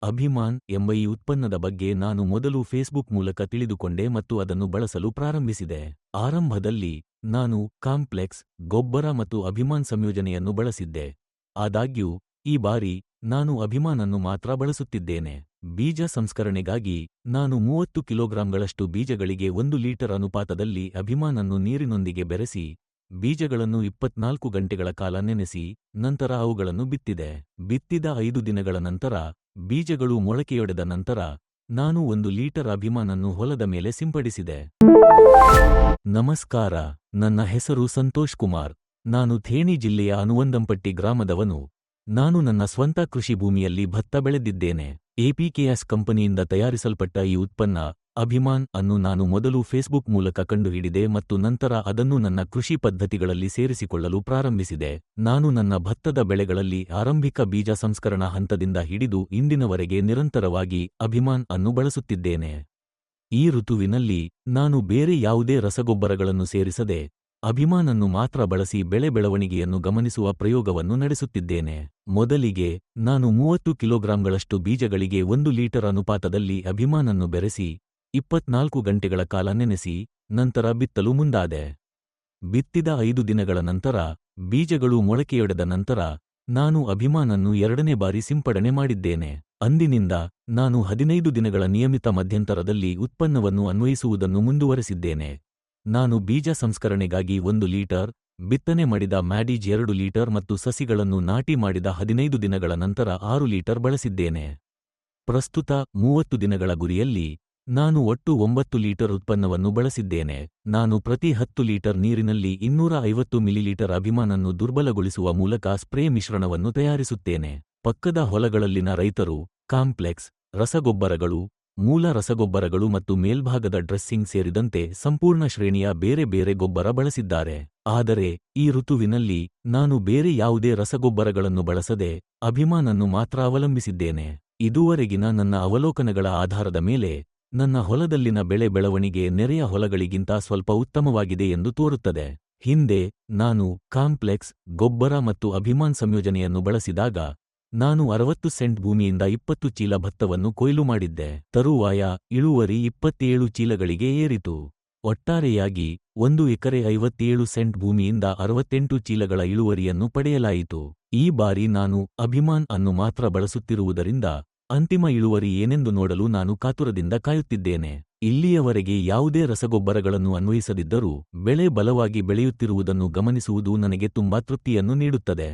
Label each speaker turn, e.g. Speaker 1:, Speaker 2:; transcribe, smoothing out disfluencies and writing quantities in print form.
Speaker 1: ಅಭಿಮಾನ್ ಎಂಬ ಈ ಉತ್ಪನ್ನದ ಬಗ್ಗೆ ನಾನು ಮೊದಲು ಫೇಸ್ಬುಕ್ ಮೂಲಕ ತಿಳಿದುಕೊಂಡೆ ಮತ್ತು ಅದನ್ನು ಬಳಸಲು ಪ್ರಾರಂಭಿಸಿದೆ. ಆರಂಭದಲ್ಲಿ ನಾನು ಕಾಂಪ್ಲೆಕ್ಸ್, ಗೊಬ್ಬರ ಮತ್ತು ಅಭಿಮಾನ್ ಸಂಯೋಜನೆಯನ್ನು ಬಳಸಿದ್ದೆ. ಆದಾಗ್ಯೂ ಈ ಬಾರಿ ನಾನು ಅಭಿಮಾನ್ ಅನ್ನು ಮಾತ್ರ ಬಳಸುತ್ತಿದ್ದೇನೆ. ಬೀಜ ಸಂಸ್ಕರಣೆಗಾಗಿ ನಾನು 30 ಕಿಲೋಗ್ರಾಂಗಳಷ್ಟು ಬೀಜಗಳಿಗೆ 1 ಲೀಟರ್ ಅನುಪಾತದಲ್ಲಿ ಅಭಿಮಾನ್ ಅನ್ನು ನೀರಿನೊಂದಿಗೆ ಬೆರೆಸಿ ಬೀಜಗಳನ್ನು 24 ಗಂಟೆಗಳ ಕಾಲ ನೆನೆಸಿ ನಂತರ ಅವುಗಳನ್ನು ಬಿತ್ತಿದೆ. ಬಿತ್ತಿದ 5 ದಿನಗಳ ನಂತರ ಬೀಜಗಳು ಮೊಳಕೆಯೊಡೆದ ನಂತರ ನಾನು 1 ಲೀಟರ್ ಅಭಿಮಾನ್ ಅನ್ನು ಹೊಲದ ಮೇಲೆ ಸಿಂಪಡಿಸಿದೆ. ನಮಸ್ಕಾರ, ನನ್ನ ಹೆಸರು ಸಂತೋಷ್ ಕುಮಾರ್. ನಾನು ಥೇಣಿ ಜಿಲ್ಲೆಯ ಅನುವಂದಂಪಟ್ಟಿ ಗ್ರಾಮದವನು. ನಾನು ನನ್ನ ಸ್ವಂತ ಕೃಷಿ ಭೂಮಿಯಲ್ಲಿ ಭತ್ತ ಬೆಳೆದಿದ್ದೇನೆ. ಎಪಿಕೆಎಸ್ ಕಂಪನಿಯಿಂದ ತಯಾರಿಸಲ್ಪಟ್ಟ ಈ ಉತ್ಪನ್ನ ಅಭಿಮಾನ್ ಅನ್ನು ನಾನು ಮೊದಲು ಫೇಸ್ಬುಕ್ ಮೂಲಕ ಕಂಡುಹಿಡಿದೆ ಮತ್ತು ನಂತರ ಅದನ್ನು ನನ್ನ ಕೃಷಿ ಪದ್ಧತಿಗಳಲ್ಲಿ ಸೇರಿಸಿಕೊಳ್ಳಲು ಪ್ರಾರಂಭಿಸಿದೆ. ನಾನು ನನ್ನ ಭತ್ತದ ಬೆಳೆಗಳಲ್ಲಿ ಆರಂಭಿಕ ಬೀಜ ಸಂಸ್ಕರಣಾ ಹಂತದಿಂದ ಹಿಡಿದು ಇಂದಿನವರೆಗೆ ನಿರಂತರವಾಗಿ ಅಭಿಮಾನ್ ಅನ್ನು ಬಳಸುತ್ತಿದ್ದೇನೆ. ಈ ಋತುವಿನಲ್ಲಿ ನಾನು ಬೇರೆ ಯಾವುದೇ ರಸಗೊಬ್ಬರಗಳನ್ನು ಸೇರಿಸದೆ ಅಭಿಮಾನ್ ಅನ್ನು ಮಾತ್ರ ಬಳಸಿ ಬೆಳೆ ಬೆಳವಣಿಗೆಯನ್ನು ಗಮನಿಸುವ ಪ್ರಯೋಗವನ್ನು ನಡೆಸುತ್ತಿದ್ದೇನೆ. ಮೊದಲಿಗೆ ನಾನು 30 ಕಿಲೋಗ್ರಾಂಗಳಷ್ಟು ಬೀಜಗಳಿಗೆ 1 ಲೀಟರ್ ಅನುಪಾತದಲ್ಲಿ ಅಭಿಮಾನ್ ಅನ್ನು ಬೆರೆಸಿ 24 ಗಂಟೆಗಳ ಕಾಲ ನೆನೆಸಿ ನಂತರ ಬಿತ್ತಲು ಮುಂದಾದೆ. ಬಿತ್ತಿದ 5 ದಿನಗಳ ನಂತರ ಬೀಜಗಳು ಮೊಳಕೆಯೊಡೆದ ನಂತರ ನಾನು ಅಭಿಮಾನ್ ಅನ್ನು 2ನೇ ಬಾರಿ ಸಿಂಪಡಣೆ ಮಾಡಿದ್ದೇನೆ. ಅಂದಿನಿಂದ ನಾನು 15 ದಿನಗಳ ನಿಯಮಿತ ಮಧ್ಯಂತರದಲ್ಲಿ ಉತ್ಪನ್ನವನ್ನು ಅನ್ವಯಿಸುವುದನ್ನು ಮುಂದುವರೆಸಿದ್ದೇನೆ. ನಾನು ಬೀಜ ಸಂಸ್ಕರಣೆಗಾಗಿ 1 ಲೀಟರ್, ಬಿತ್ತನೆ ಮಾಡಿದ ಮ್ಯಾಡಿಜ್ 2 ಲೀಟರ್ ಮತ್ತು ಸಸಿಗಳನ್ನು ನಾಟಿ ಮಾಡಿದ 15 ದಿನಗಳ ನಂತರ 6 ಲೀಟರ್ ಬಳಸಿದ್ದೇನೆ. ಪ್ರಸ್ತುತ 30 ದಿನಗಳ ಗುರಿಯಲ್ಲಿ ನಾನು ಒಟ್ಟು 9 ಲೀಟರ್ ಉತ್ಪನ್ನವನ್ನು ಬಳಸಿದ್ದೇನೆ. ನಾನು ಪ್ರತಿ 10 ಲೀಟರ್ ನೀರಿನಲ್ಲಿ 250 ಮಿಲಿಲೀಟರ್ ಅಭಿಮಾನ್ ಅನ್ನು ದುರ್ಬಲಗೊಳಿಸುವ ಮೂಲಕ ಸ್ಪ್ರೇ ಮಿಶ್ರಣವನ್ನು ತಯಾರಿಸುತ್ತೇನೆ. ಪಕ್ಕದ ಹೊಲಗಳಲ್ಲಿನ ರೈತರು ಕಾಂಪ್ಲೆಕ್ಸ್, ರಸಗೊಬ್ಬರಗಳು, ಮೂಲ ರಸಗೊಬ್ಬರಗಳು ಮತ್ತು ಮೇಲ್ಭಾಗದ ಡ್ರೆಸ್ಸಿಂಗ್ ಸೇರಿದಂತೆ ಸಂಪೂರ್ಣ ಶ್ರೇಣಿಯ ಬೇರೆ ಬೇರೆ ಗೊಬ್ಬರ ಬಳಸಿದ್ದಾರೆ. ಆದರೆ ಈ ಋತುವಿನಲ್ಲಿ ನಾನು ಬೇರೆ ಯಾವುದೇ ರಸಗೊಬ್ಬರಗಳನ್ನು ಬಳಸದೆ ಅಭಿಮಾನ್ ಅನ್ನು ಮಾತ್ರ ಅವಲಂಬಿಸಿದ್ದೇನೆ. ಇದುವರೆಗಿನ ನನ್ನ ಅವಲೋಕನಗಳ ಆಧಾರದ ಮೇಲೆ ನನ್ನ ಹೊಲದಲ್ಲಿನ ಬೆಳೆ ಬೆಳವಣಿಗೆ ನೆರೆಯ ಹೊಲಗಳಿಗಿಂತ ಸ್ವಲ್ಪ ಉತ್ತಮವಾಗಿದೆ ಎಂದು ತೋರುತ್ತದೆ. ಹಿಂದೆ ನಾನು ಕಾಂಪ್ಲೆಕ್ಸ್, ಗೊಬ್ಬರ ಮತ್ತು ಅಭಿಮಾನ್ ಸಂಯೋಜನೆಯನ್ನು ಬಳಸಿದಾಗ ನಾನು 60 ಸೆಂಟ್ ಭೂಮಿಯಿಂದ 20 ಚೀಲ ಭತ್ತವನ್ನು ಕೊಯ್ಲು ಮಾಡಿದ್ದೆ. ತರುವಾಯ ಇಳುವರಿ 27 ಚೀಲಗಳಿಗೆ ಏರಿತು. ಒಟ್ಟಾರೆಯಾಗಿ 1 ಎಕರೆ 57 ಸೆಂಟ್ ಭೂಮಿಯಿಂದ 68 ಚೀಲಗಳ ಇಳುವರಿಯನ್ನು ಪಡೆಯಲಾಯಿತು. ಈ ಬಾರಿ ನಾನು ಅಭಿಮಾನ್ ಅನ್ನು ಮಾತ್ರ ಬಳಸುತ್ತಿರುವುದರಿಂದ ಅಂತಿಮ ಇಳುವರಿ ಏನೆಂದು ನೋಡಲು ನಾನು ಕಾತುರದಿಂದ ಕಾಯುತ್ತಿದ್ದೇನೆ. ಇಲ್ಲಿಯವರೆಗೆ ಯಾವುದೇ ರಸಗೊಬ್ಬರಗಳನ್ನು ಅನ್ವಯಿಸದಿದ್ದರೂ ಬೆಳೆ ಬಲವಾಗಿ ಬೆಳೆಯುತ್ತಿರುವುದನ್ನು ಗಮನಿಸುವುದು ನನಗೆ ತುಂಬಾ ತೃಪ್ತಿಯನ್ನು ನೀಡುತ್ತದೆ.